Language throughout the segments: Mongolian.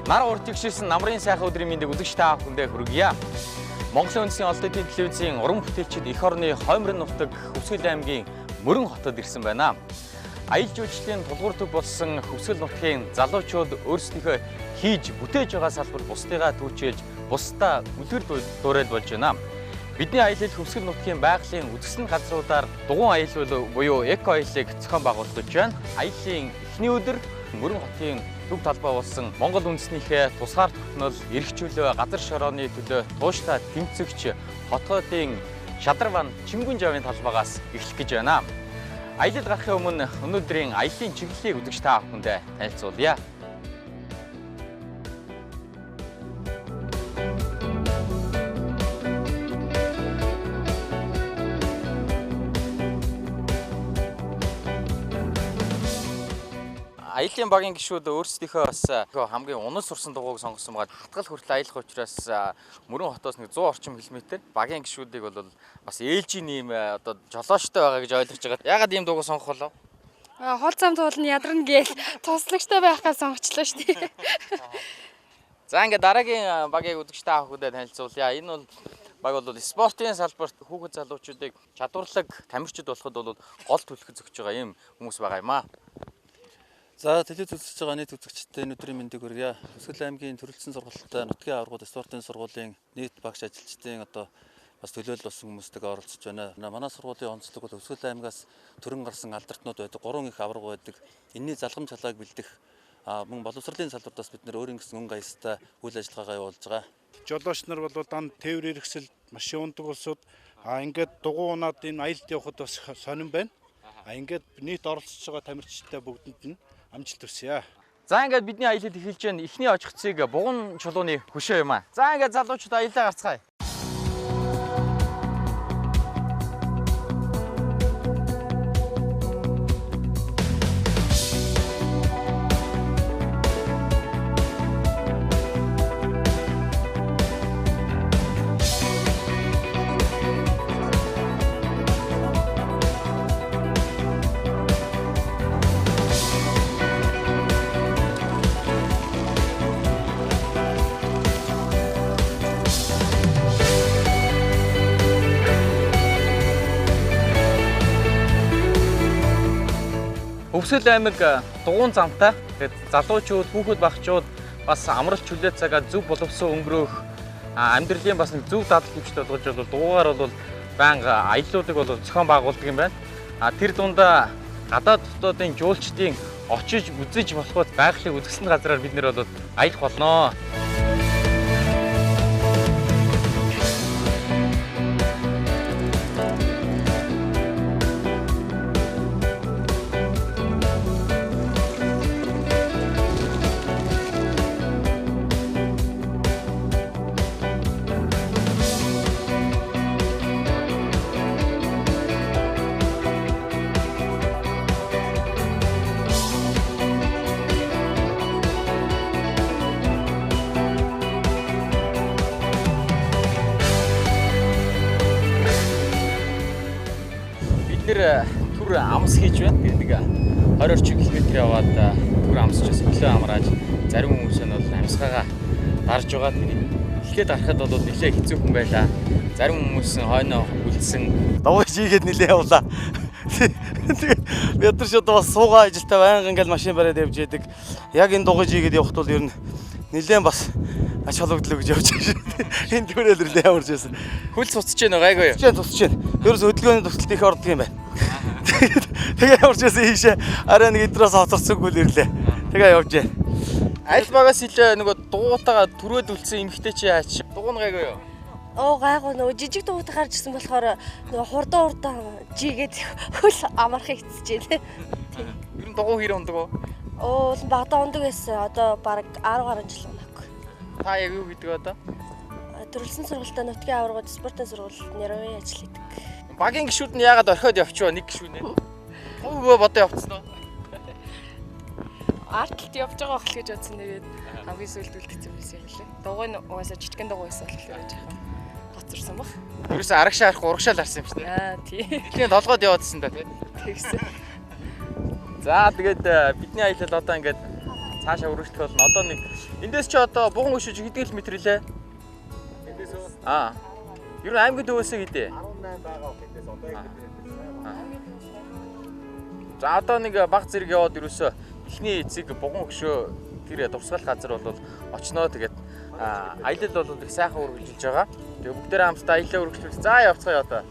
Нар урдчилсан намрын сайхан өдрийн мэндийг үзэгч та бүхэндээ хүргье. Монголын үндэсний олдын телевизийн уран бүтээлчид эх орны Хоймрын нутаг Хөвсгөл аймгийн Мөрөн хотод ирсэн байна. Аялал жуулчлалын тулгуур төв болсон Хөвсгөл нутгийн залуучууд өөрсдийнхөө хийж бүтээж байгаа салбар бусдыгаа түүчилж бусдаа үлгэр дуурайл болж байна. Бидний аялал Хөвсгөл нутгийн байгалийн үзэсгэлэн газруудаар дугуйн аялал буюу эко аяллыг зохион байгуулж байна. Аяллаа эхний өдөр Мөрөн хотын төв талбай болсон Монгол үндэснийхээ тусгаар тогтнол, эрх чөлөө, газар шорооны төлөө тууштай тэмцэгч хотоодын Шадарван Чимгүн жавын талбайгаас эхлэх гэж байна. Аялал гарахын өмнө өнөөдрийн аяллаа чиглэлийг үзэгч та бүхэндээ танилцуулъя. Аяллаа багийн гишүүд өөрсдийнхөө бас хамгийн унаж сурсан дугуйг сонгосон байгаа. Хатгал хүртэл аялах учраас Мөрөн хотоос 100 орчим километр багийн гишүүдийг бол бас ээлжийн ийм одоо жолоочтой байгаа гэж ойлгож байгаа. Яагаад ийм дугуй сонгох болов? Хол зам туулна ядарна гээл туслагчтай байхаа сонгочлоо шүү дээ. За ингээд дараагийн багийг үзэгч та бүхэндээ танилцуулъя. Энэ бол баг бол спортын салбарт хүүхэд залуучуудыг чадварлаг тамирчид болоход бол гол түлхэж өгч байгаа ийм хүмүүс байгаа юм аа. За телевиз үзэж байгаа нийт үзэгчдээ өнөөдрийн мэндийг хүргье. Хөвсгөл аймгийн төрөлцсөн сургалтад нутгийн аваргууд спортын сургуулийн нийт багш ажилчдын одоо бас төлөөлөл болсон хүмүүстэйгээ оролцож байна. Манай сургуулийн онцлог бол Хөвсгөл аймгаас төрөн гарсан алдарчнууд байдаг, 3 их аварга байдаг. Энэний залгам чалгааг бэлдэх мөн боловсролын салбартаас бид нэр өөрийн гэсэн өнгө аястай үйл ажиллагаагаа явуулж байгаа. Жолооч нар бол данд тээвэр хэрэгсэл машин ундаг улсууд ингээд дугуй унаад энэ аялалд явахд бас сонирн байна. Ингээд нийт оролцож байгаа тамирчидтай бүгдэнд нь амжилт хүсье. За ингээд бидний аялал эхэлж байна. Эхний очихцыг бугун чулууны хөшөө юм аа. За ингээд залуучууд аяллаа гарцгаая. Хөвсгөл аймаг дугуйн замтай. Тэгээд залуучууд, хүүхэд багчууд бас амралт чөлөө цагаа зөв боловсон өнгөрөөх амьдралын бас нэг зөв дадал хэмжтэй болгож бол дугуйгаар бол байнга аяллуудыг бол зохион байгуулдаг юм байна. Тэр дундаа гадаад дотоодын жуулчдын очиж үзэж болоход байгалийн үзэсгэлэн газраар бид нэр бол аялах болно. Түр амс хийж байна. Тэгээд нэг 20 орчим км яваад түр амсчаас өглөө амрааж зарим хүмүүс нь бол амьсгаагаа дарж байгаа. Эхлээд харахад бол нэлээ хэцүү хүн байлаа. Зарим хүмүүс нь хойноо үлдсэн. Даваа жигээд нэлээ явлаа. Тэгээд бид нар шууд бас суугаа ажилтаа байнга ингээл машин бариад явж яадаг. Яг энэ дугуй жигээд явахд бол ер нь нэлээ бас ач холбогдлоо гэж явж байгаа шүү. Энэ төрөл нэлээ ямарч байсан. Хөл цуцж байна гайгүй юу? Цуцж байна. Ерөөс хөдөлгөөний төгсөлт их ордог юм байна. Тэгээ явж байсан ийшээ арай нэг эдраас хоцорсонгүй л ирлээ. Тэгээ явж байна. Аль багаас илээ нөгөө дугуйтаага түрээд үлдсэн эмхтэй чи яач? Дугуйн гайгүй юу? Гайгүй нөгөө жижиг дугуйтай гарч ирсэн болохоор нөгөө хурдан жигээд хөл амархыг эцэж байна. Тийм. Ер нь дугуй хэр ундаг уу? Багада ундаг байсан. Одоо баг 10 гаруй жил унаагүй. Та яг юу хийдэг одоо? Төрөлцсөн сургалтад нутгийн аваргууд спортын сургуульд нэрвээ ажилладаг. Багийн гишүүд нь яагаад орхиод явчихваа нэг гишүүд нэ? Өвөө бодоо явцсан уу? Артлт явж байгаа хэл гэж бодсон. Тэгээд хамгийн сүүлд үлдсэн байсан юм лээ. Дугуй нь угаасаа жижигэн дугуй байсан болохоор жоохон гоцорсон баг. Юусе арагшаа арах урагшаал арсан юм шүү дээ. Тий. Тэгэхээр толгойд яваадсан да тий. Тэгсэн. За тэгээд бидний аялал одоо ингээд цаашаа үргэлжлэх болно. Одоо нэг эндээс чи одоо буган өшөж хэдэн км лээ? Эндээс үү? Ер нь аймгийн төвөөсөө хэдэ? 18 байгаа хэдээс одоо яг хэдээс. За одоо нэг баг зэрэг яваад ерөөсөө эхний эцэг буган өшөө тэр дурсгал газар бол очноо тэгээд аялал бол их сайхан үргэлжилж байгаа. Тэгээ бүгдээрээ хамтдаа аяллаа үргэлжлүүлж за явцгаая одоо.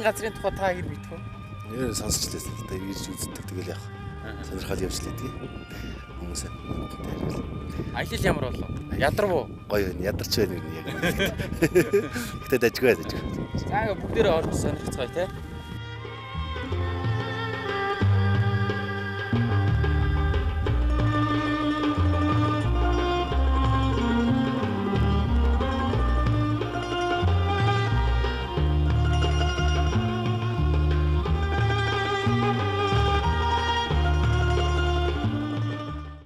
Газрын тухай та хэр мэдэх вэ? Нэр сонсч лээс та ирж үздэг тэгэл яах. Сонирхол явж лээ тий. Хүмүүсээ. Аялал ямар болов? Ядар уу? Гоё ядарч байна яг. Гэтэ дажгүй. За бүгдээрээ орж сонирхцгаая тий.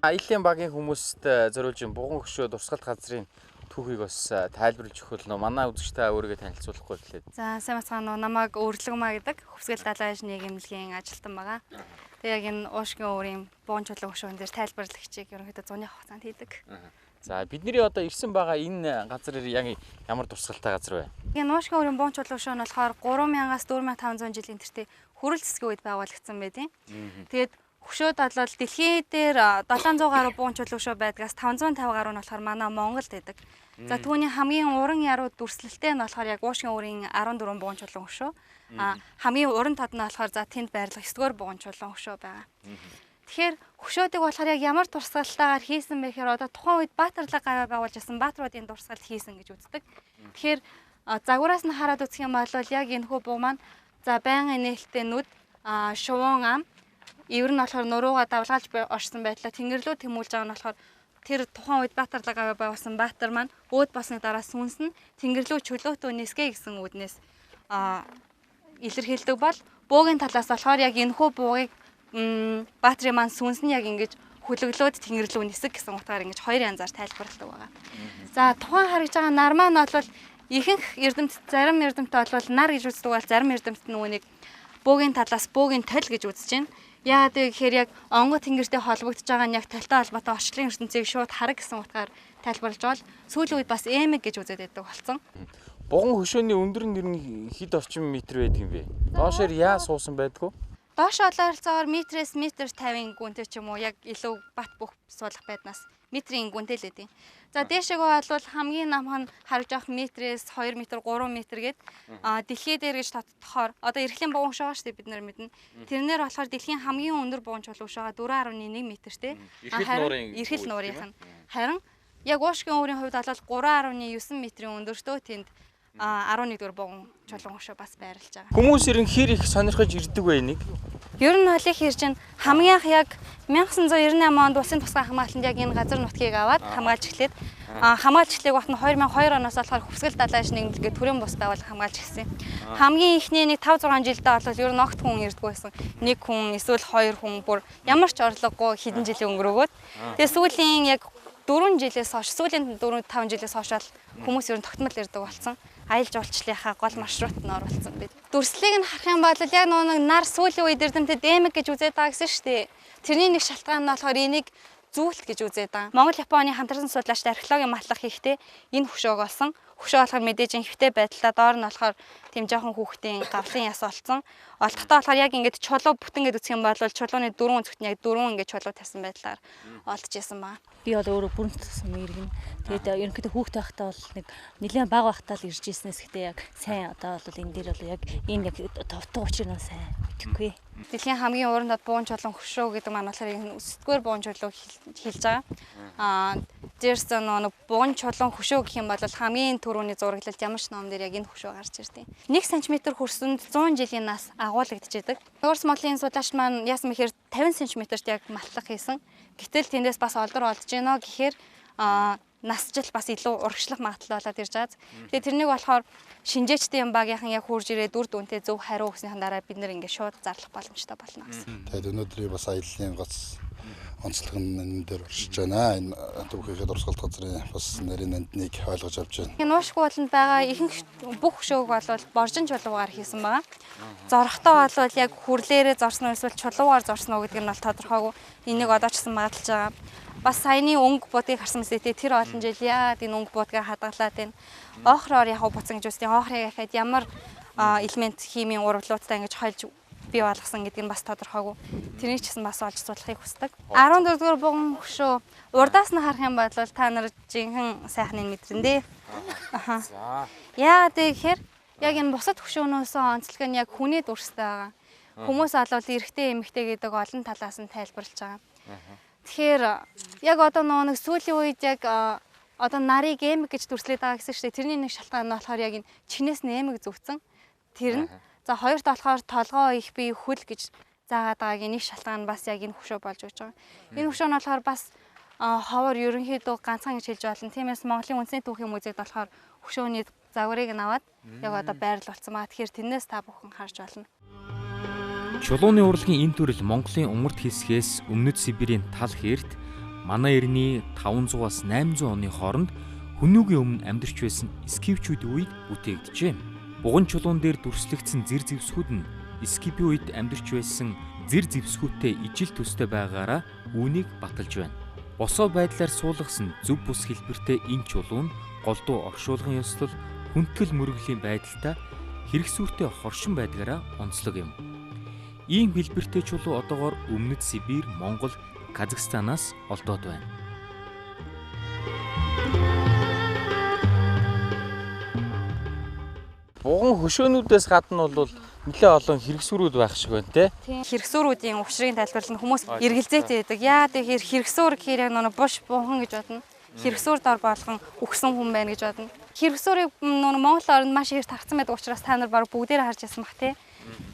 Аяллаа багийн хүмүүст зориулж буган өшөө дурсгалт газрын түүхийг бас тайлбарлаж өгөх нөө манай үзэгчтэй өөрийгөө танилцуулахгүй хэлээд. За сайн бацгаана уу, намайг Өөрлөгмаа гэдэг Хувьсгал далайж нийгэмлэгийн ажилтан байгаа. Тэгээ яг энэ уушгийн өөрийн буган чулуун өшөөн дээр тайлбарлагчийг ерөнхийдөө зуны хугацаанд хийдэг. За бидний одоо ирсэн байгаа энэ газар яг ямар дурсгалтай газар вэ? Энэ уушгийн өөрийн буган чулуун өшөөн нь болохоор 3000-аас 4500 жилийн тэртээ хүрэл засгийн үед байгуулагдсан байдیں۔ Тэгээд хөшөөд бол дэлхий дээр 700 гаруй буган чулуун өшөө байдгаас 550 гаруй нь болохоор манай Монголд байдаг. За түүний хамгийн уран яруу дүрслэлтэй нь болохоор яг уушгийн өөрийн 14 буган чулуун өшөө. Хамгийн уран тод нь болохоор за тэнд байрлах 9-р буган чулуун өшөө байгаа. Тэгэхээр хөшөөдийг болохоор яг ямар дурсгалтайгаар хийсэн бэ гэхээр одоо тухайн үед Баатарлаг гавьяа байгуулж байсан баатруудын дурсгалт хийсэн гэж үздэг. Тэгэхээр загвараас нь хараад үзэх юм бол яг энэ хүү буг маань за байнгын нээлттэй нүд, шувуун ам, ивэр нь болохоор нуруугаа давлгаалж орсон байдлаа тэнгэрлүү тэмүүлж байгаа нь болохоор тэр тухайн үед Баатарлаг гавьяа байгуулсан Баатар маань өөд болсны дараа сүнс нь тэнгэрлүү чөлөөтөө нисгэ гэсэн үднээс илэрхийлдэг бол буугийн талаас болохоор яг энэ хүү буугийг Баатрын маань сүнс нь яг ингэж хүлэглөөд тэнгэрлүү нисэг гэсэн утгаар ингэж хоёр янзаар тайлбарладаг байгаа. За тухайн харагдж байгаа нар маань бол ихэнх эрдэмт зарим эрдэмтд бол нар гэж үздэг бол зарим эрдэмтд нүунийг буугийн талаас буугийн тол гэж үзэж байна. Яагаад гэхээр яг онгод тэнгэртэй холбогдож байгаа нь яг толтой холбоотой орчлын ертөнцийг шууд хараг гэсэн утгаар тайлбарлаж бол сүүлийн үед бас эмэг гэж үзээд байдаг болсон. Буган хөшөөний өндөр нь ер нь хэд орчим метр байдаг юм бэ? Доошоор яа суусан байдгүй? Доош олоорцоор метрээс метр 50 гүнтэй ч юм уу яг илүү бат бөх суулгах байднаас метрийн гүнтэй л өгдөө. За дээшээгээ бол хамгийн намхан харж авах метрээс 2 метр 3 метр гээд дэлхий дээр гэж тодтохоор одоо эрхлийн буган шугаа шүү дээ бид нар мэднэ. Тэрнэр болохоор дэлхийн хамгийн өндөр буган чулуун шугаа 4.1 метртэй. Эрхэл нуурынх нь. Харин яг уушгийн өөрийн хувьд бол 3.9 метрийн өндөртөө тэнд 11 дугаар буган чулуун өшөө бас байрлаж байгаа. Хүмүүс ерөн хэр их сонирхож ирдэг вэ энийг? Ер нь бол их ирж хамгийн анх яг 1998 онд улсын тусгай хамгаалалтанд яг энэ газар нутгийг аваад хамгаалж эхлээд хамгаалж эхлэх багт нь 2002 оноос болохоор Хувьсгал далайж нийгэмлэгээ төрийн бус байгуулалт хамгаалж эхэлсэн. Хамгийн ихний нэг 5-6 жилдээ бол ер нь огт хүн ирдэггүй байсан. Нэг хүн эсвэл 2 хүн бүр ямар ч орлогогүй хэдэн жилийн өнгөрөөгөөд тэгээ сүүлийн яг 4 жилээс хойш сүүлийн 4-5 жилээс хойш хүмүүс ер нь тогтмол ирдэг болсон. Аялал жуулчлалынхаа гол маршрут нь оруулсан бид. Дүрслэлийг нь харах юм бол яг нэг нар сүүлийн үед эрдэмтэд эмэг гэж үзээд байгаа гэсэн шүү дээ. Тэрний нэг шалтгаан нь болохоор энийг зүйлт гэж үзээд байгаа. Монгол Японы хамтарсан судлаачид археологийн матлах хийхдээ энэ хөшөөг олсон Хөшөө болохоор мэдээж ихтэй байдалтай доор нь болохоор тийм жоохон хүүхдийн гавлын яс олцсон. Олдохдоо болохоор яг ингээд чулуу бүтэнгээд үсэх юм бол чулууны дөрвөн зүгт нь яг дөрвөн ингээд чулуу тавьсан байдлаар олдчихсан баа. Би бол өөрөө бүрэн туссан иргэн. Тэгээд ерөнхийдөө хүүхдээ байхдаа бол нэг нэлээд бага байхдаа л ирж ирснээс гэхдээ яг сайн одоо бол энэ дээр бол яг энэ яг товтго учрыг нь сайн мэдэхгүй. Дэлхийн хамгийн уран дод буун чулуун хөшөө гэдэг маань болохоор энэ өсдгөр буун чулуу хэлж байгаа. Дээрс нэг буун чулуун хөшөө гэх юм бол хамгийн түрүүний зураглалт ямар ч ном дээр яг энэ хөшөө гарч ирдэг. 1 см хүрсэнд 100 жилийн нас агуулгдчихэдэг. Орос Монголын судлаач маань яасан мэхээр 50 см-т яг матлах хийсэн. Гэтэл тэндээс бас олдор олдж гинэ гэхээр насжил бас илүү урагшлах магадлал болоод ирж байгаа. Тэгээ тэрнийг болохоор шинжээчдийн багийнхан яг хурж ирээд үр дүнтэй зөв хариу өгснийхэн дараа бид нэр ингээд шууд зарлах боломжтой болно гэсэн. Тэгээд өнөөдрийн бас аяллаа гоц онцлог нь энэ дээр оршиж байна. Энэ түүхийхэд дурсгалт газрын бас нарийн нандныг ойлгож авч байна. Энэ уушгүй болонд байгаа ихэнх бүх хөшөөг бол боржин чулуугаар хийсэн байгаа. Зорхтой бол яг хүрлээрээ зорсон эсвэл чулуугаар зорсон уу гэдэг нь бол тодорхойгүй. Энийг одоо ч гэсэн магадaltaж байгаа. Бас саяны өнгө будыг харсан мэт тэр олон жил яад энэ өнгө будгаар хадгалаад байна. Оохроор яг буцан гэж үстэй оохрыг яхад ямар элемент химийн урвалуудтай ингэж хольж бий болгосон гэдэг нь бас тодорхойгүй. Тэрийг ч гэсэн бас олж суулгахыг хүсдэг. 14-р буган хөшөө урдаас нь харах юм бол та нар жинхэнэ сайхныг мэдрэндээ. За. Яа тэгэхээр яг энэ бусад хөшөөнөөс онцлог нь яг хүний дүрстэй байгаа. Хүмүүс олвол эрэгтэй эмэгтэй гэдэг олон талаас нь тайлбарлаж байгаа. Тэгэхээр яг одоо нэг сүүлийн үед яг одоо нарыг эмэг гэж дүрслээд байгаа гэсэн чинь тэрний нэг шалтгаан нь болохоор яг энэ чинээс нь эмэг зүгцэн. Тэр нь за хоёрт болохоор толгоо их бие хөл гэж заагаад байгаагийн нэг шалтгаан бас яг энэ хөшөө болж өгч байгаа. Энэ хөшөө нь болохоор бас ховор ерөнхийдөө ганцхан гэж хэлж болно. Тиймээс Монголын үндэсний түүхийн музейд болохоор хөшөөний загварыг нь аваад яг одоо байрлал болсон маа. Тэгэхээр тэрнээс та бүхэн харж болно. Чулууны урлагийн энэ төрөл Монголын умард хэсгээс өмнөд Сибирийн тал хэрт манай эртний 500-аас 800 оны хооронд хүнүүгийн өмнө амьдарч байсан скифчүүдийн үед бүтээгджээ. Буган чулуун дээр дүрслэгдсэн зэр зэвсгүүд нь скифийн үед амьдарч байсан зэр зэвсгүүдтэй ижил төстэй байгаараа үүнийг баталж байна. Босоо байдлаар суулгасан зөв бус хэлбэртэй энэ чулуун голдуу оршуулгын ёслол хүндэтгэл мөрөглөлийн байдалтай хэрэгсүүртэй хоршин байдгаараа онцлог юм. Ийм хэлбэртэй чулуу одоогоор өмнөд Сибирь, Монгол, Казахстанаас олдоод байна. Буган хөшөөнүүдээс гадна бол нэлээд олон хэрэгсүүрүүд байх шиг байна те. Тийм хэрэгсүүрүүдийн учрыг тайлбарлах нь хүмүүс эргэлзээтэй байдаг. Яа тэгэхээр хэрэгсүүр гэхээр яг нэг буш буухан гэж бодно. Хэрэгсүүр дор болгон үхсэн хүн байна гэж бодно. Хэрэгсүүрийг Монгол орнд маш их тархсан байдаг учраас та нар баг бүгдээр харж байсан бах те.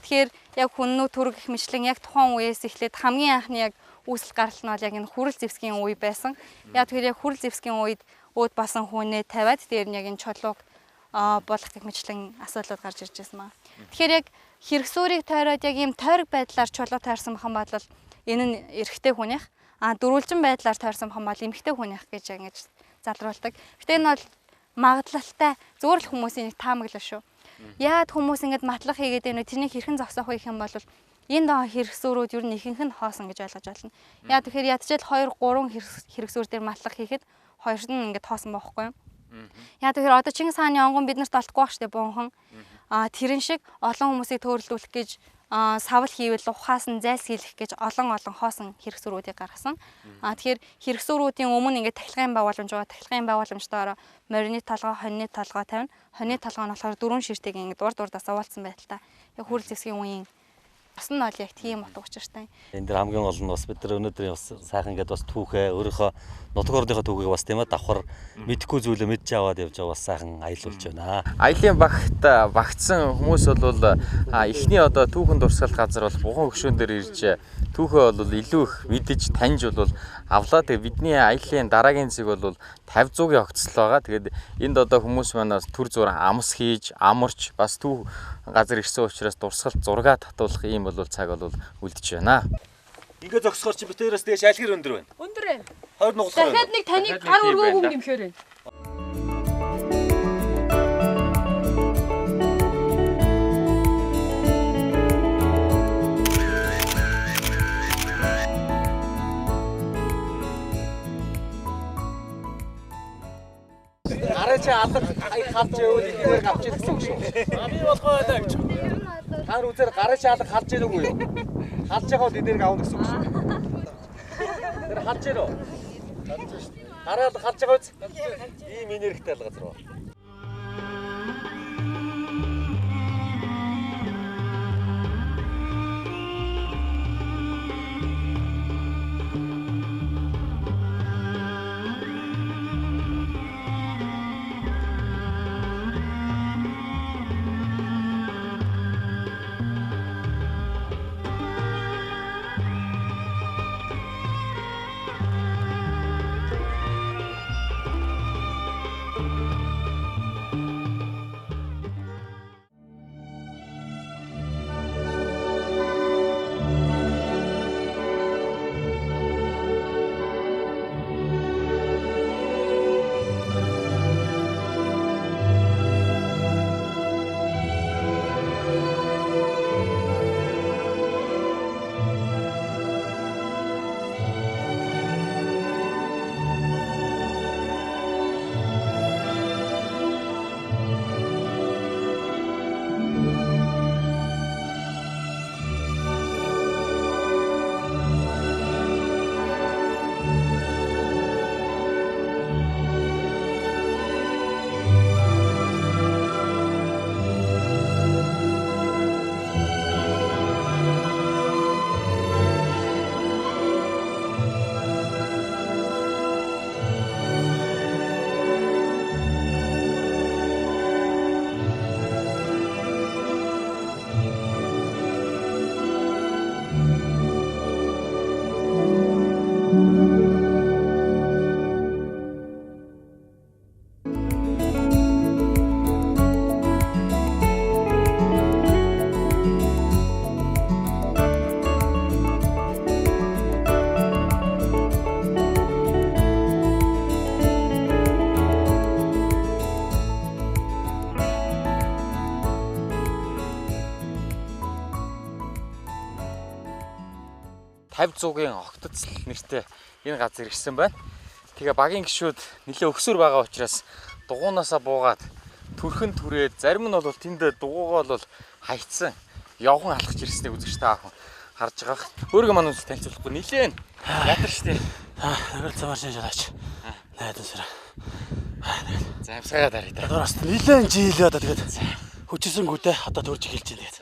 Тэгэхээр яг хүннүү төрөг гэх мэтлэн яг тухайн үеэс эхлээд хамгийн анхны яг үүсэл гаралт нь бол яг энэ хүрэл зэвсгийн үе байсан. Яг тэгэхээр яг хүрэл зэвсгийн үед өөд басан хүнээ тавиад дээр нь яг энэ чулууг болох гэх мэтлэн асуудлууд гарч ирж байсан маа. Тэгэхээр яг хэрэгсүүрийг тойроод яг ийм тойрог байдлаар чулуу тойрсон бахан бол энэ нь эрэгтэй хүнийх, дөрвөлжин байдлаар тойрсон бахан бол эмэгтэй хүнийх гэж ингэж залруулдаг. Гэтэ энэ бол магадлалтай зөвөр л хүмүүсийн нэг таамаглал шүү. Яад хүмүүс ингэж матлах хийгээд байна вэ? Тэрний хэрхэн зогсоох вэ гэх юм бол энэ доо хэрэгсүүрүүд ер нь ихэнх нь хоосон гэж ойлгож байна. Яа тэгэхээр ядчил 2 3 хэрэгсүүр дээр матлах хийхэд хоёр нь ингэж хоосон байхгүй юу? Яа тэгэхээр одоо Чингис хааны онгон биднэрт олдохгүй байх штэ буухан. Тэрэн шиг олон хүмүүсийг төөрөлдүүлэх гэж савл хийвэл ухаас нь зайлсхийлэх гэж олон хоосон хэрэгсүүрүүдийг гаргасан. Тэгэхээр хэрэгсүүрүүдийн өмнө ингээд тахилгын байгууламж байгаа. Тахилгын байгууламжтойгоор морины толгой, хоньны толгой тавина. Хоньны толгой нь болохоор 4 ширтэйг ингээд урд асуулсан байдалтай. Яг хүрэл зэвсгийн үеийн бас нь бол яг тийм утга учиртай. Энэ дэр хамгийн гол нь бас бид нар өнөөдөр бас сайхан ингээд бас түүхээ өөрийнхөө нутаг орныхоо түүхийг бас тийм ээ давхар мэдхгүй зүйлээ мэдж аваад явж байгаа бас сайхан аялуулж байна. Аялын багт багтсан хүмүүс бол эхний одоо түүхэн дурсгалт газар бол буган хөшөөн дээр ирж түүхээ бол илүү их мэдэж таньж бол авлаа. Тэгээ бидний аялын дараагийн зэг бол 50 100-ийн огцол байгаа. Тэгээд энд одоо хүмүүс манаас төр зураг амс хийж, амарч бас түүх газар ирсэн учраас дурсгалт зураг татуулах ийм бол цаг бол үлдэж байна. Ингээ зогсохоор чи битээрээс дээш аль хэр өндөр байна? Өндөр байна. Хоёр нугалаа. Дахиад нэг таныг гар өргөөг юм нэмэхээр байна. Гараа чи алга халж явуул эдгээр авч ирэх гэсэн үг шүү. Би болохоо байлаа гэж. Та үзээр гараа чи алга халж яах үгүй юу? Халж яхаа бол эдгээр авах гэсэн үг шүү. Тэр халж яруу. Гараа халж байгаа үз. Ийм энергитэй алга газар ба. Тавьцуугийн огтцол нэртэй энэ газар ирсэн байна. Тэгээ багийн гишүүд нэлээ өгсөр байгаа учраас дугуунаасаа буугаад төрхөн түрээд зарим нь бол тэнд дугуугаа бол хайцсан явган алхаж ирснийг үзэж та ахын харж байгаа. Өөрийгөө манайд танилцуулахгүй нэлээ ядар штэ. Нагар цамаар шалаач. Найдан сара. За амсгаа дарыг та. Дураас нэлээд жийлээ одоо тэгээд хүчсэнгүүтэй одоо төрж эхэлж байна тэгээд.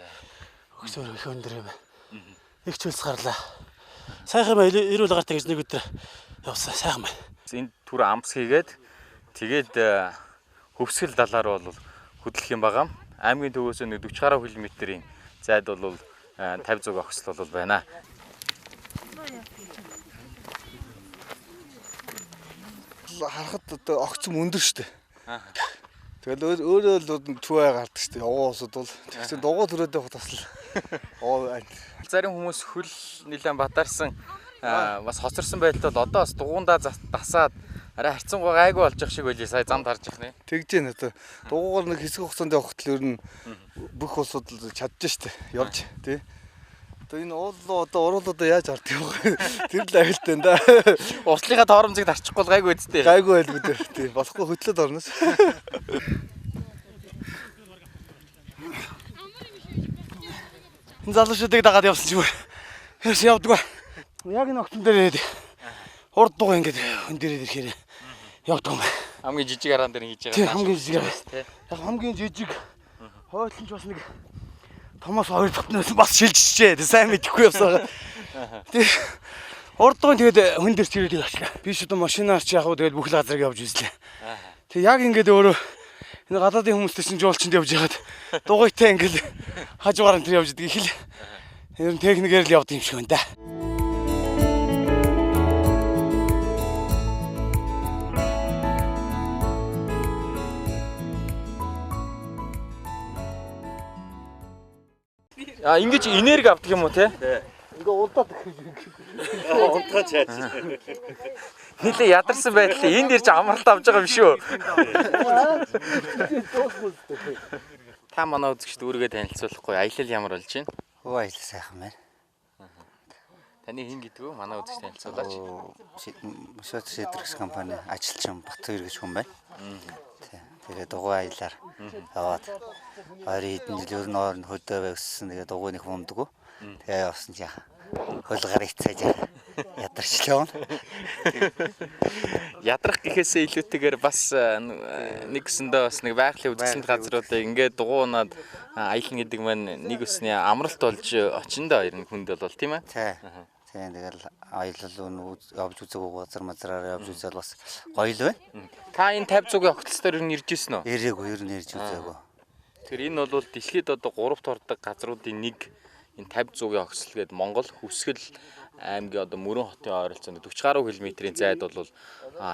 Өгсөр их өндөр юм. Их чөлс гарлаа. Сайхан байл эрүүл агаартай гэж нэг өдөр явсан сайхан байна. Энд түр амс хийгээд тэгээд хөвсгөл далаар бол хөдлөх юм байгаа. Аймгийн төвөөс нэг 40 гаруй км-ийн зайд бол 50 огцол бол байна. Харахад одоо огцом өндөр штэ. Тэгэл өөрөө л чүвэ гардаг штэ. Явган усуд бол тэгсэн дугуй төрөөд явах тасал. Зарим хүмүүс хөл нэлээд батарсан бас хоцорсон байдалд одоо бас дугуундаа дасаад арай харьцангуй гайгүй болж явах шиг байлээ. Сая замд харж байна. Тэгж яана одоо дугуугаар нэг хэсэг хугацаанд явахт л ер нь бүх усуд чадж штэ. Явж тий. Одоо энэ уулуу одоо уруулуудаа яаж арддаг вэ? Тэр л аюултай энэ да. Уртлынхаа тоормцыг тарчихгүй гайгүй үсттэй. Гайгүй байлгүй дээ. Тий. Болохгүй хөтлөд орноос. Энэ залуучуудыг дагаад явсан ч бүр ерөөс явдгаа. Яг энэ огтон дээр урд дугаа ингээд хүн дээр ирэхээр явдаг юм байна. Хамгийн жижиг араан дээр хийж байгаа. Тийм хамгийн жижиг араа. Яг хамгийн жижиг хойлон ч бас нэг Томос хоёр дотноос бас шилжчихээ. Сайн мэдэхгүй явсаа. Тэг урд дугаа тэгээд хүн дээр чирээд явчихлаа. Би шууд машинаар ч яг уу тэгээд бүх л газарыг явж үзлээ. Тэг яг ингээд өөрөө энэ гадаадын хүмүүстэй чинь жуулчанд явж яхад дугуйтай ингээд хажуугаар нь тэр явж идэг их л ер нь техникээр л явдаг юм шиг байна да. Ингэж энерги авдаг юм уу те? Ингээ улдаад Унтгаж яаж. Нилээ ядарсан байдлаа энд ирж амралт авч байгаа юм шүү. Та манай үзэгчд өөрийгөө танилцуулахгүй аялал ямар болж байна? Оо аялал сайхан байна. Таны хэн гэдэг вэ? Манай үзэгчд танилцуулаач. Шотршэдрэгс компани ажилчин Батбаяр гэж хүн байна. Тэгээ дугуй аялаар яваад ойрын хэдэн жил ер нь орон хөдөө өссөн. Тэгээ дугуйнх мундаггүй. Тэгээ явсан чи хөлгөр ицээж ядарчлаа. Ядрах гэхээсээ илүүтэйгээр бас нэг өсөндөө бас нэг байгалийн үзэсгэлэнт газруудыг ингээд дугуунаад аялна гэдэг маань нэг өсний амралт болж очиндоо ер нь хүнд бол тийм ээ. Тийм тэгэл аялал явж үзээгүй газар мазраар явж үзэл бас гоё л байна. Та энэ 50 100-ийн огтлцоор ер нь ирж ирсэн үү? Ирээгүй, ер нь ирж үзээгүй. Тэгэхээр энэ бол дэлхийд одоо 3-т ордог газруудын нэг энэ 50 100-ийн огцол гээд Монгол Хүсгэл аймгийн одоо Мөрөн хотын ойролцоонд 40 гаруй км-ийн зайд бол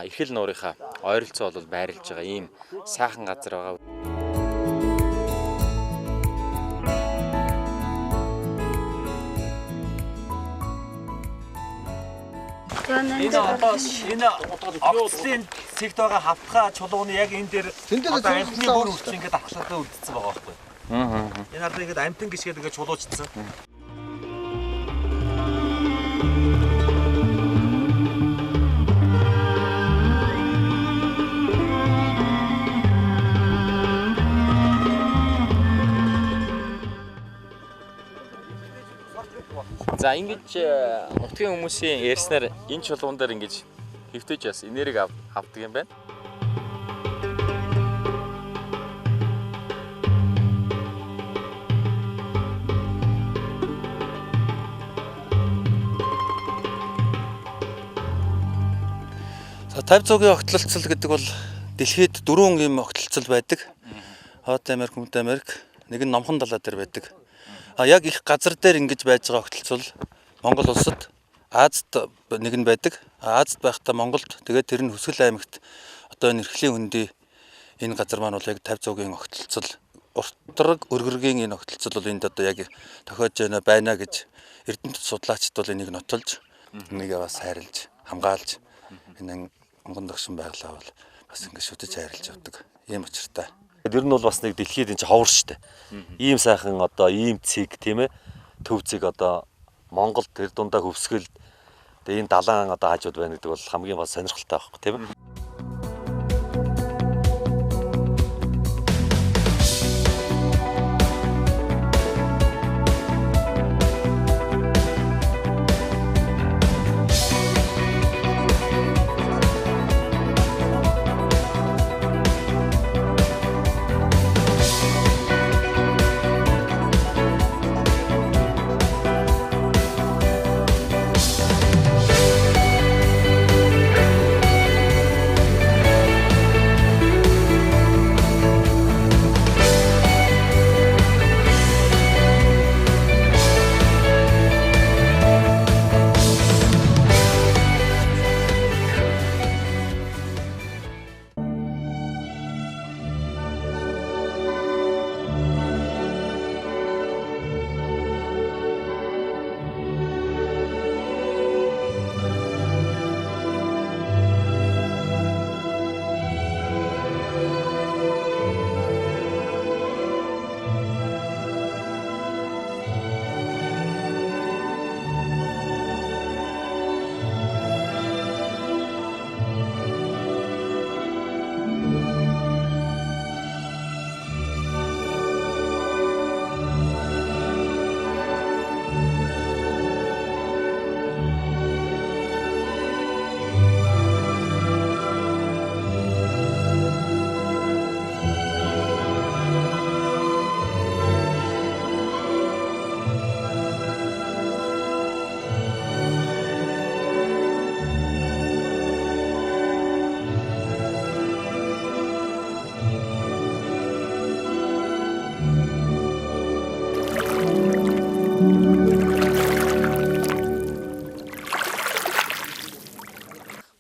Эрхэл нуурынхаа ойролцоо бол байрлаж байгаа ийм сайхан газар байгаа. Энэ одоо энэ огцлын цэгт байгаа хавтгай чулууны яг энэ дээр одоо амтны бүр үрч ингээд авахлаа үлдсэн байгаа байхгүй. Энэ одоо ингээд амтан гიშгээд ингээд чулуучдсан. За ингэж нутгийн хүмүүсийн ярьснаар энэ чулуун дээр ингэж хөвтөж бас энерги авдаг юм байна. За 50 100-ийн огтлолцол гэдэг бол дэлхийд 4 ийм огтлолцол байдаг. Хот Америк, Өмнөд Америк, нэг нь Номхон далай дээр байдаг. Яг их газар дээр ингэж байж байгаа огтлцол Монгол улсад Азад нэг нь байдаг. Азад байхдаа Монголд тэгээд тэр нь Хүсгэл аймагт одоо энэ эрхлийн хөндий энэ газар маань бол яг 50 100-ийн огтлцол уртраг өргөргийн энэ огтлцол бол энд одоо яг тохиож байна гэж эрдэнэт судлаачид бол энийг нотолж энийг бас хайрлж хамгаалж энэ онгон дагшин байглаа бол бас ингэ шүтэж хайрлж явдаг. Ийм учиртай. Ер нь бол бас нэг дэлхийд энэ ховор штэ. Ийм сайхан одоо ийм цэг тийм ээ. Төв цэг одоо Монголд тэр дундаа Хүсгэл тэгээ энэ далайн одоо хажууд байна гэдэг бол хамгийн бас сонирхолтой байхгүй тийм ээ.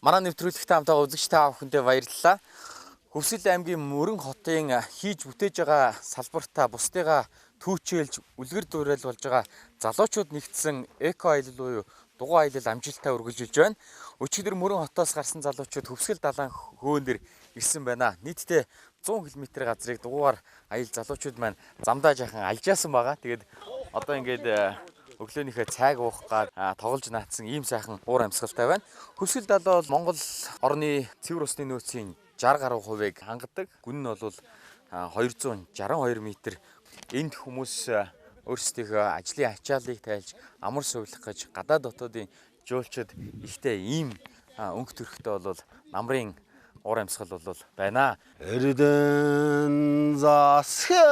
Манай нэвтрүүлэгт хамтаа үзэгч та бүхэндээ баярлалаа. Хүсгэл аймгийн Мөрөн хотын хийж бүтээж байгаа салбартаа бусдыгаа түүчээлж үлгэр дуурайл болж байгаа залуучууд нэгдсэн эко аялал буюу дугуй аялал амжилттай үргэлжилж байна. Өчигдөр Мөрөн хотоос гарсан залуучууд Хүсгэл далайн хөөн дээр ирсэн байна. Нийтдээ 100 км газрыг дугуйгаар аялал залуучууд маань замдаа жаахан альжаасан байгаа. Тэгээд одоо ингээд өглөөнийхөө цайг уух гад тоглож наацсан ийм сайхан уур амьсгалтай байна. Хүсгэл далай бол Монгол орны цэвэр усны нөөцийн 60 гаруй хувийг хангадаг. Гүн нь бол 262 м. Энд хүмүүс өөрсдийнхөө ажлын ачааллыг тайлж амар сувлах гэж гадаад дотоодын жуулчид ихтэй ийм өнгө төрхтэй бол намрын уур амьсгал бол байна. Эрдэн засхэ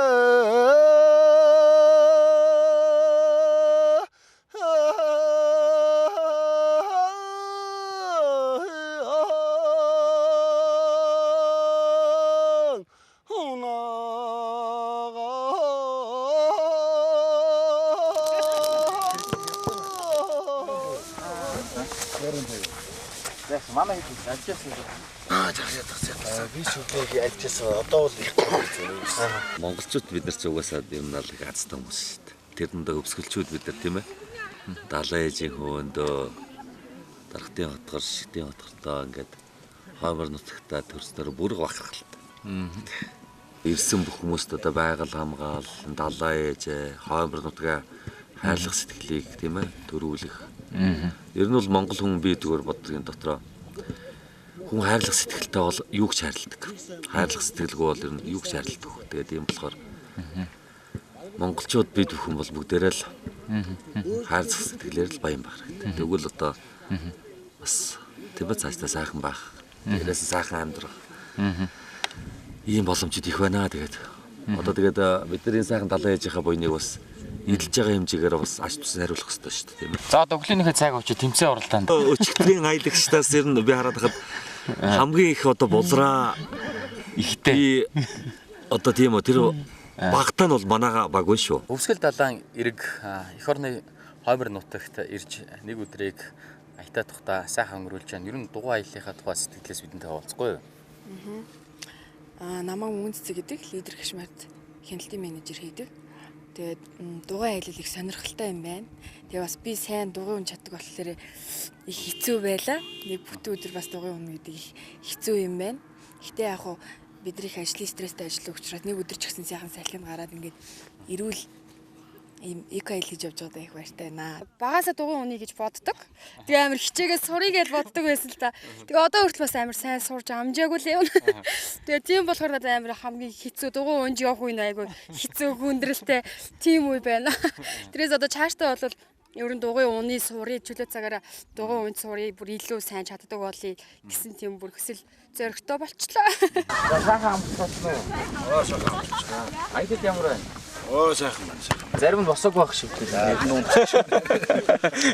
Манай хэд альчсан. Би шүлгийг альчсан. Одоо бол их гоо. Монголчууд бид нар ч угаасаа юм нар их азтай хүмүүс шүү дээ. Тэр дундаа өвсгөлчүүд бид нар тийм ээ. Далайн ээжийн хөөндөө дархтын хотгор, шигтийн хотгортоо ингээд хоймор нутагтаа төрснөр бүрэг бахархалтай. Ирсэн бүх хүмүүст одоо байгаль хамгаал, далайн ээж, хоймор нутгаа хайрлах сэтгэлийг тийм ээ төрүүлэх. Ер нь бол монгол хүн би зүгээр бодгийн дотроо хүн хайрлах сэтгэлтэй бол юу ч хайрладаг. Хайрлах сэтгэлгүй бол ер нь юу ч хайрладаг. Тэгээд ийм болохоор монголчууд бид бүхэн бол бүгдээрээ л хайрлах сэтгэлээр л баян байх хэрэгтэй. Тэгвэл одоо бас тийм ээ цаашдаа сайхан байх. Тэрээс сайхан амьдрах. Ийм боломжууд их байна. Тэгээд одоо тэгээд бидний сайхан далайн ээжийнхаа буйныг бас эдэлж байгаа хэмжээгээр бас аж тусаа хариулах хэрэгтэй шүү дээ тийм ээ. За одоо өглөөнийхөө цаг авч тэмцээн оролдоонд. Өчигдрийн аялагчдаас ер нь би хараад хахад хамгийн их одоо булраа ихтэй. Одоо тийм үү тэр багтаа нь бол манайга баг вэ шүү. Өвсгөл далайн эрэг эх орны хоймор нутагт ирж нэг өдрийг аятаа тухта сайхан өнгөрүүлж байгаа. Ер нь дугуй аяллахаа тухай сэтгэлээс бидэнтэй хавцахгүй юу? Намаа мөн цэцэг гэдэг лидер гишмарт хяналтын менежер хийдэг. Тэгээд дугуй аялал их сонирхолтой юм байна. Тэгээ бас би сайн дугуй унж чаддаг болохоор их хэцүү байла. Нэг бүтэн өдөр бас дугуй унах гэдэг их хэцүү юм байна. Гэтэ яг хуу бидний ажлын стресстэй ажиллах учраас нэг өдөр ч гэсэн сайхан салхинд гараад ингээд эрүүл ийм эко аялал хийж явж байгаа их баяртай байна. Багаасаа дугуй унах гэж боддог. Тэгээ амар хичээгээ сурыг гэж боддог байсан л та. Тэгээ одоо хүртэл бас амар сайн сурж амжаагүй л юм. Тэгээ тийм болохоор надад амар хамгийн хэцүү дугуй унж явах үе айгүй хэцүү хүндрэлтэй тийм үе байна. Тэрээс одоо цаашдаа бол ер нь дугуй ууны сурыг чөлөө цагаараа дугуй унж сурыг бүр илүү сайн чаддаг болъё гэсэн тийм бүр хүсэл зоригтой болчлоо. Сайхан амтсан уу? Сайхан. Аятад ямар байна? Сайхан байна. Зарим нь босог байх шиг тийм.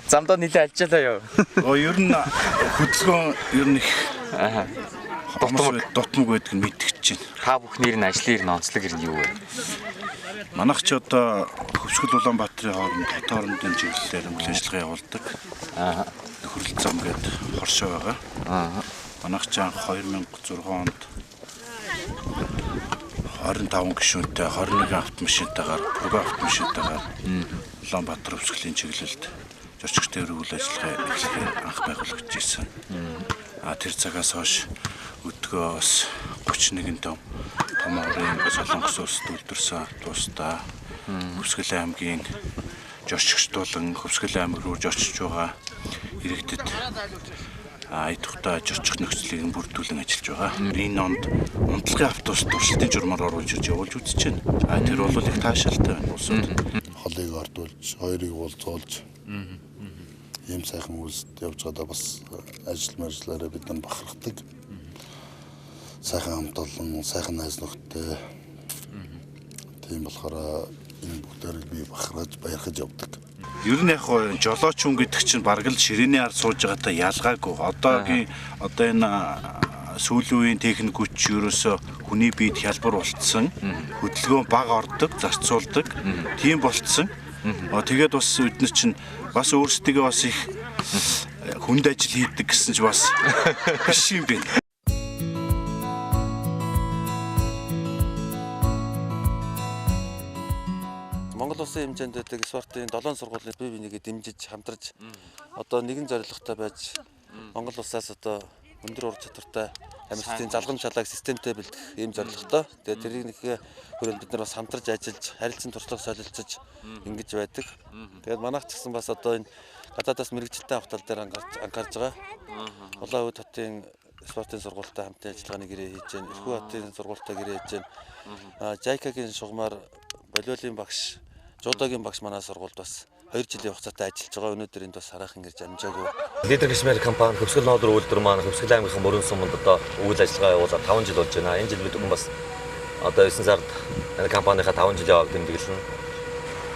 Замдаа нилээ альчаалаа юу? Ер нь хөдөлгөөн ер нь их дутмаг байдаг нь мэдгэж байна. Та бүхнийр нь ажлын ер нь онцлог ер нь юу вэ? Манайх ч одоо Хөвсгөл Улаанбаатарын хоорондын чиглэлээр өнгөлөг ажиллагаа явуулдаг. Нөхөрлөл зам гэдэг хоршоо байгаа. Манайх ч 2006 онд 25 гишүүнтэй 21 автомашинтайгаар Пүргэ автомашинтайгаар Улаанбаатар Хөвсгөлийн чиглэлд зорчигчтой үйл ажиллагаа эхлэхээр анх байгуулагдчихсан. Тэр цагаас хойш өдгөөс 31 том орын Солонгос улсад үйлдвэрсэн тусдаа Хөвсгөл аймгийн зорчигчдуулан Хөвсгөл аймаг руу зорчиж байгаа иргэдэд аятухтай зорчих нөхцөлийг бүрдүүлэн ажиллаж байгаа. Энэ онд унтлагын автобус туршилтын журмаар оруулж ирж явуулж үзэж байна. Тэр бол их таашаалтай байна улсууд. Холыг ордуулж, хоёрыг уулзуулж ийм сайхан үйлсд явж байгаа бас ажил мэргэжлээрээ бид нар бахархдаг. Сайхан хамт олон, сайхан найз нөхдөд тийм болохоор энэ бүгдээрээ би бахархаж баярхаж явдаг. Ер нь яг жолооч хүн гэдэг чинь бараг л ширээний ард сууж байгаатай ялгаагүй. Одоо энэ сүүлийн үеийн техникүүд ч ерөөсө хүний биед хялбар болцсон. Хөдөлгөөн бага ордог, зарцуулдаг. Тийм болцсон. Тэгээд бас эдгээр чинь бас өөрсдөө бас их хүнд ажил хийдэг гэсэн ч бас биш юм бэ. Монгол улсын хэмжээнд байдаг спортын 7 сургуулийн бие бинийгээ дэмжиж хамтарч одоо нэгэн зорилготой байж Монгол улсаас одоо өндөр ур чадвартай амьсгалын залгамж шалгааг системтэй бэлдэх ийм зорилготой. Тэгээд тэрийг хүрээнд бид нар бас хамтарч ажиллаж харилцан туршлага солилцож ингэж байдаг. Тэгээд манайх ч гэсэн бас одоо энэ гадаадаас мэрэгжилтийн авах тал дээр анхаарж байгаа. Улаан өд хотын спортын сургуультай хамтын ажиллагааны гэрээ хийж байна. Илхүү хотын сургуультай гэрээ хийж байна. Жайкагийн шугамар волейболын багш, жуудогийн багш манай сургуульд бас 2 жилийн хугацаатай ажиллаж байгаа. Өнөөдөр энд бас хараахан ирж амжаагүй. Лидер гişмэр компани Хөвсгөл ноодор үйлдвэр маань Хөвсгөл аймгийн мөрөн суманд одоо үйл ажиллагаа явуулаад 5 жил болж байна. Энэ жил бид хүн бас одоо 9 сард энэ компанийхаа 5 жилийн яваг тэмдэглэн.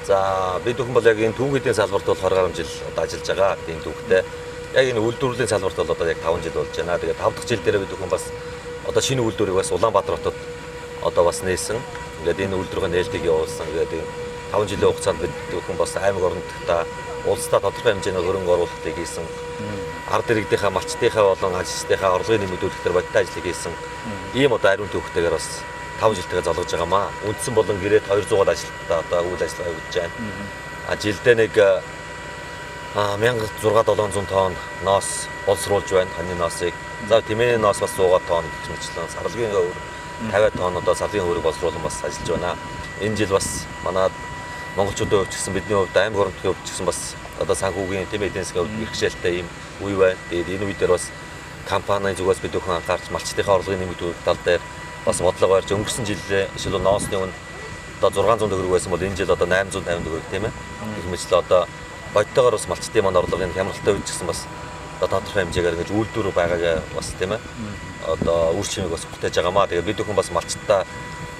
За бид хүн бол яг энэ түүхийдийн салбарт бол 20 гаруй жил одоо ажиллаж байгаа. Тийм түүхтэй. Яг энэ үйлдвэрлэлийн салбарт бол одоо яг 5 жил болж байна. Тэгээд 5 дахь жил дээр бид хүн бас одоо шинэ үйлдвэрийг бас Улаанбаатар хотод одоо бас нээсэн. Ингээд энэ үйлдвэрийн нээлтийг явуулсан. Тэгээд 5 жилийн хугацаанд бид хүн бас аймаг орондоо улсдаа тодорхой хэмжээний хөрөнгө оруулалтыг хийсэн. Ард иргэдийнхаа малчтынхаа болон ажилчдынхаа орлогыг нэмэгдүүлэх төр бодит ажлыг хийсэн. Ийм одоо ариун төвхтэйгээр бас 5 жилтэйгээ залгаж байгаамаа. Үндсэн болон гэрээд 200-аад ажилтнаа одоо үйл ажиллагаа явуулж байна. Жилдээ нэг 1600-700 тонн ноос боловсруулж байна. Ханы ноосыг. За тэмээний ноос бас 100 тонн гэх мэтлэн сарлгийн өөр 50 тонн одоо сарлгийн өөрийг боловсруулан бас ажиллаж байна. Энэ жил бас манай монголчуудын хувьд ч гэсэн бидний хувьд аймаг орондын хувьд ч гэсэн бас одоо санхүүгийн тийм эдийн засгийн хувьд бэрхшээлтэй ийм үе байна. Тэгээд энэ үе дээр бас компани зүгээс бид бүхэн анхаарч малчтынхаа орлогын нэмэгдүүлэх тал дээр бас бодлого барьж өнгөрсөн жилээ шилүү ноосны үн одоо 600 төгрөг байсан бол энэ жил одоо 850 төгрөг тийм ээ. Гэх мэтлээ одоо бодтойгоор бас малчтын маань орлогын хямралтай үед ч гэсэн бас одоо тодорхой хэмжээгээр ингэж үйлдвэр байгаагаа бас тийм ээ. Одоо үр чимийг бас бүтээж байгаамаа. Тэгээд бид бүхэн бас малчтаа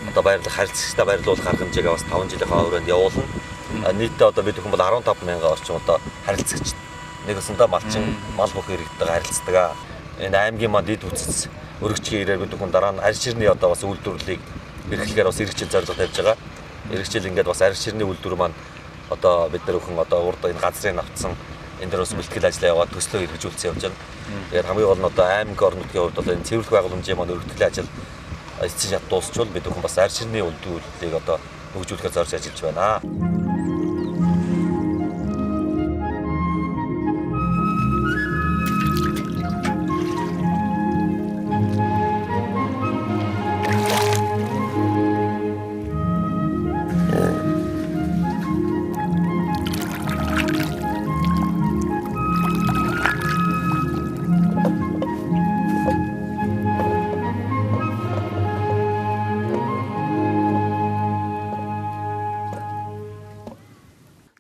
одоо баярлах харилцагчтай баярлуулах арга хэмжээгээ бас 5 жилийнхаа хүрээнд явуулна. Нийтдээ одоо бид бүхэн бол 15,000 орчим одоо харилцагч нэг өсөндөө малчин мал бүх иргэдтэйгээ харилцдаг. Энэ аймгийн маань дид үцэц өргөчгийн ирээр бид бүхэн дараа нь арь ширний одоо бас үйлдвэрлэлийг эрхлэхээр бас иргэжил зорилго тавьж байгаа. Иргэжил ингээд бас арь ширний үйлдвэр маань одоо бид нар бүхэн одоо урд энэ газрыг авцсан энэ дээр бас бэлтгэл ажлаа яваад төслөө хэрэгжүүлсэн явж байна. Тэгээд хамгийн гол нь одоо аймаг орнуудын хувьд одоо энэ цэвэрлэх байгууламжийн маань өргөтгөлийн ажил эцсийн шат дуусчвал бид бүхэн бас арь ширний үйлдвэрлэлийг одоо хөгжүүлэхээр зорж ажиллаж байна.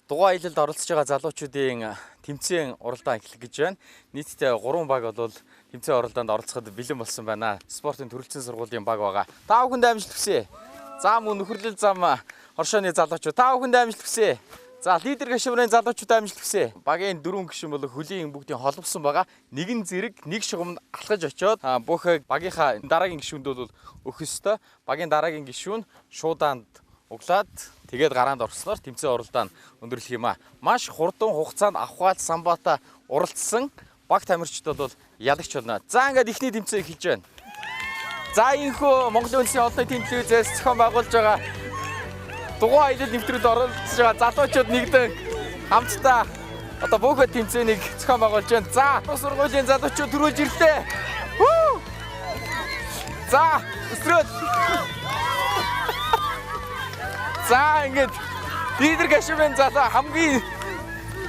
Дугуй аялалд оролцож байгаа залуучуудын тэмцээн уралдаан эхлэх гэж байна. Нийтдээ 3 баг бол тэмцээн уралдаанд оролцоход бэлэн болсон байна. Спортын төрөлцсөн сургуулийн баг байгаа. Та бүхэнд амжилт хүсье. За мөн нөхөрлөл зам хоршооны залуучууд та бүхэнд амжилт хүсье. За лидер гишмэрийн залуучууд амжилт хүсье. Багийн 4 гишүүн бол хөлийн бүгдийн холбосон байгаа. Нэгэн зэрэг нэг шугамд алхаж очиод бүх багийнхаа дараагийн гишүүнд бол өгөх ёстой. Багийн дараагийн гишүүн шуудаанд углаад тэгээд гараанд орсноор тэмцээн уралдаанд өндөрлөх юм аа. Маш хурдан хугацаанд авхаал самбаата уралдсан баг тамирчид бол ялагч болно. За ингээд ихний тэмцээн эхэлж байна. За энэхүү Монголын улсын олон нийтийн телевизээс зохион байгуулж байгаа дугуй аялал нэвтрүүлэлд оролцож байгаа залуучууд нэгдэн хамтдаа одоо бүх тэмцээнийг зохион байгуулж байна. За сургуулийн залуучууд төрүүлж ирлээ. За өсрөөд за ингээд лидер гишмэрийн залуу хамгийн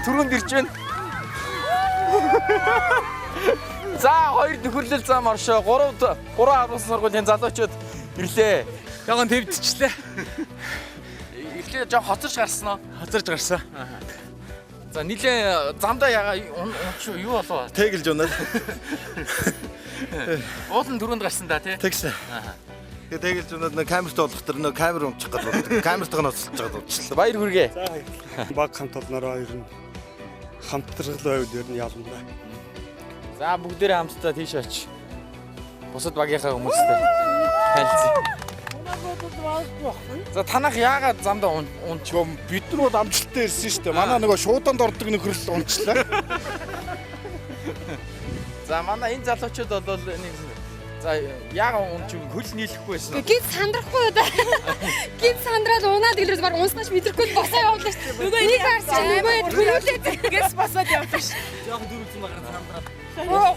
түрүүнд ирж байна. За хоёр нөхөрлөл зам оршоо 3 авсан сургуулийн залуучууд ирлээ. Яг нь твдчихлээ. Ирлээ жоо хоцорч гарсан уу? Хоцорч гарсан. За нилийн замдаа ягаа юу болов? Тэгэлж унаад. Уулын түрүүнд гарсан да тий. Тэгсэн. Тэгээд тэгэлж унаад нэг камерт болох төр нэг камер өмчих гэдэг. Камертайгаа ноцолж байгаа дуучлаа. Баяр хүргээ. Баг хамт олноороо ер нь хамтралаа үед ер нь ялна. За бүгдээрээ хамтдаа тийш очиж бусад багийнхаа хүмүүстэй танилцъя. За танах яагаад замдаа унч Бид нар бол амжилттай ирсэн шүү дээ. Манай нөгөө шуудаанд ордог нөхрөл унчлаа. За манай энэ залуучууд бол нэг за яагаад унч хөл нийлэхгүй байсан. Гинт сандрахгүй юу да. Гинт сандраад унаад гэлээс баг унснаач мэдрэхгүй босоо явуулаа шүү. Нөгөө энийг харсан нөгөө төрүүлээд гээс босоод явуулаа шүү. Жохон дөрүүлсэн багаар сандраад.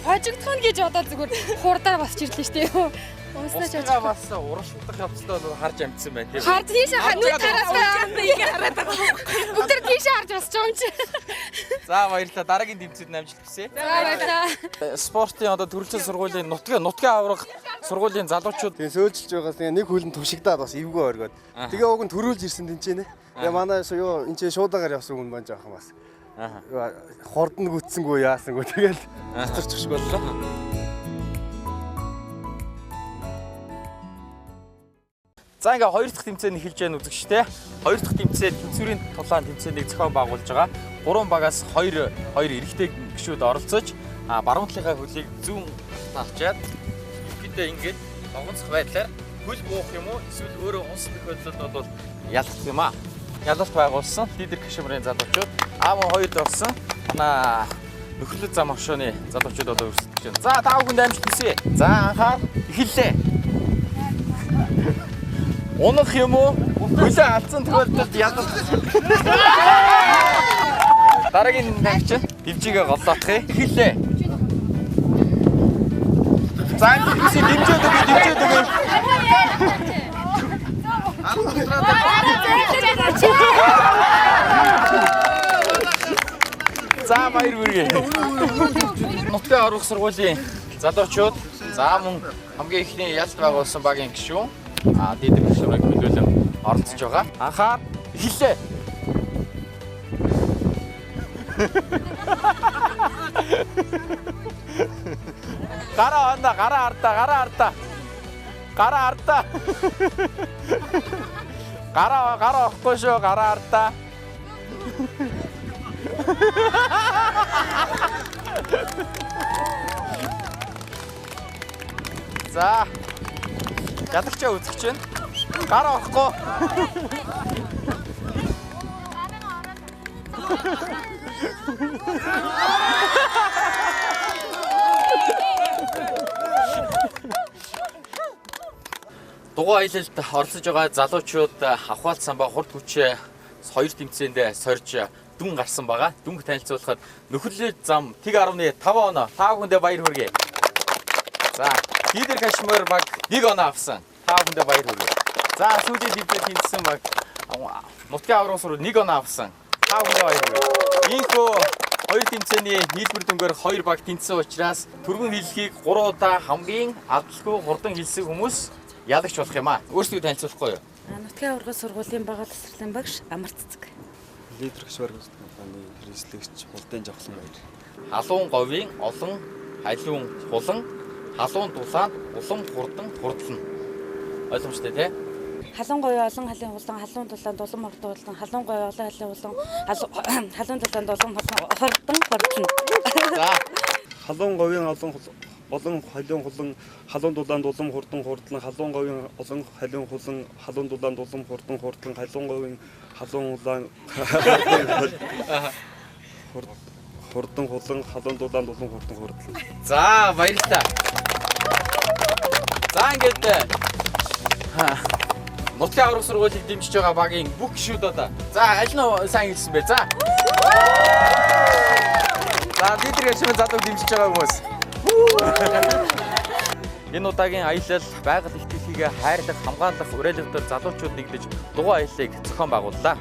Хожигдхон гэж одоо зүгээр хурдаар босч ирлээ шүү дээ. Бусдаа бас уралдах явцдаа харж амжсан байна тийм. Харж тийшээ нүд тараасаа ингээ хараад байгаа. Бүгд тийшээ харж босч байгаа юм чи. За баярлалаа. Дараагийн тэмцээнд амжилт хүсье. За баярлалаа. Спортын одоо төрөлцийн сургуулийн нутгийн авраг сургуулийн залуучууд Тэгээ сөөлжилж байгаас нэг хөлн тушигдаад бас эвгүй оргоод. Тэгээ уг нь төрүүлж ирсэн тэнцэнэ. Тэгээ манай юу энэ ч шуудагаар явсан хүн маань жоохон бас. Хордон гүтсэнгүү яасангүй тэгэл цэцэрч өгч боллоо. За ингээ хоёр дахь тэмцээнд эхэлж байгаа үзэгчтэй. Хоёр дахь тэмцээд тэнцвэрийн тулаан тэмцээнийг зохион байгуулж байгаа. 3 багаас 2 эрэгтэй гишүүд оролцож баруунтлынхаа хөлийг зүүн тавчаад ихэдээ ингээд догонцох байдлаар хөл буух юм уу эсвэл өөрөө унсан тохиолдолд бол ялах юм аа. Ялалт байгуулсан лидер кашмирын залуучууд аав хоёрд орсон. Нөхөрлөд зам оршооны залуучууд одоо өрсөлдөж байна. За тав хүнд амжилт хүсье. За анхаар эхэллээ. Унах юм уу? Хөлөө алдсан тохиолдолд ялалт. Дараагийн тагч дэмжигээ голлоохъя. Эхэллээ. За хэсэг дэмжээд өгье. За баяр хүргэе. Нутгийн аврах сургуулийн залуучууд за мөн хамгийн ихний ялалт байгуулсан багийн гишүүн дийдэг гишүүнийг төлөөлөн оролцож байгаа. Анхаар эхэллээ. Гараа ардаа. Гараа авахгүй шүү, гараа ардаа. За. Ядагчаа үзэж байна. Гараа авахгүй. Дугуй аялалд оролцож байгаа залуучууд авхаалт самбаа хурд хүчээ 2 тэмцээнд сорж дүн гарсан байгаа. Дүнг танилцуулахад нөхөрлөд зам тэг 10.5 оноо 5 хүндээ баяр хүргэе. За, лидер кашмир баг 1 оноо авсан. 5 хүндээ баяр хүргэе. За, сүүлийн тэмцээнд тэнцсэн баг нутгийн авраг сургууль 1 оноо авсан. 5 хүндээ баяр хүргэе. Ийхүү 2 тэмцээний нийлбэр дүнгээр 2 баг тэнцсэн учраас түргэн хэлхийг 3 удаа хамгийн алдалгүй хурдан хэлсэн хүмүүс ялагч болох юм аа. Өөрсдөө танилцуулахгүй юу? Нутгийн авраг сургуулийн бага тасралтын багш Амар Цэцэг. Лидер кашмир компани хэрэгслэгч Булдын Жавхлан баяр. Халуун говийн олон халуун хулан халуун дулаан улам хурдан. Ойлгомжтой тий? Халуун говийн олон халын хулан, халуун дулаан улам хурдан, халуун говийн олон халын хулан, халуун дулаан улам хурдан. За. Халуун говийн олон халуун хулан, халуун дулаанд улам хурдан, халуун говийн олон халуун хулан, халуун дулаанд улам хурдан, халуун говийн халуун улаан хурдан хулан, халуун дулаанд улам хурдан. За, баярлалаа. За ингээд нутгийн авраг сургуулийг дэмжиж байгаа багийн бүх гишүүд одоо. За, аль нь сайн хэлсэн бэ? За. За, лидер кашмир залууг дэмжиж байгаа хүмүүс. Энэ удаагийн аялал байгаль ихтгэлийг хайрлах, хамгаалах, уриалгах залуучууд нэгдэж дугуй аяллыг зохион байгууллаа.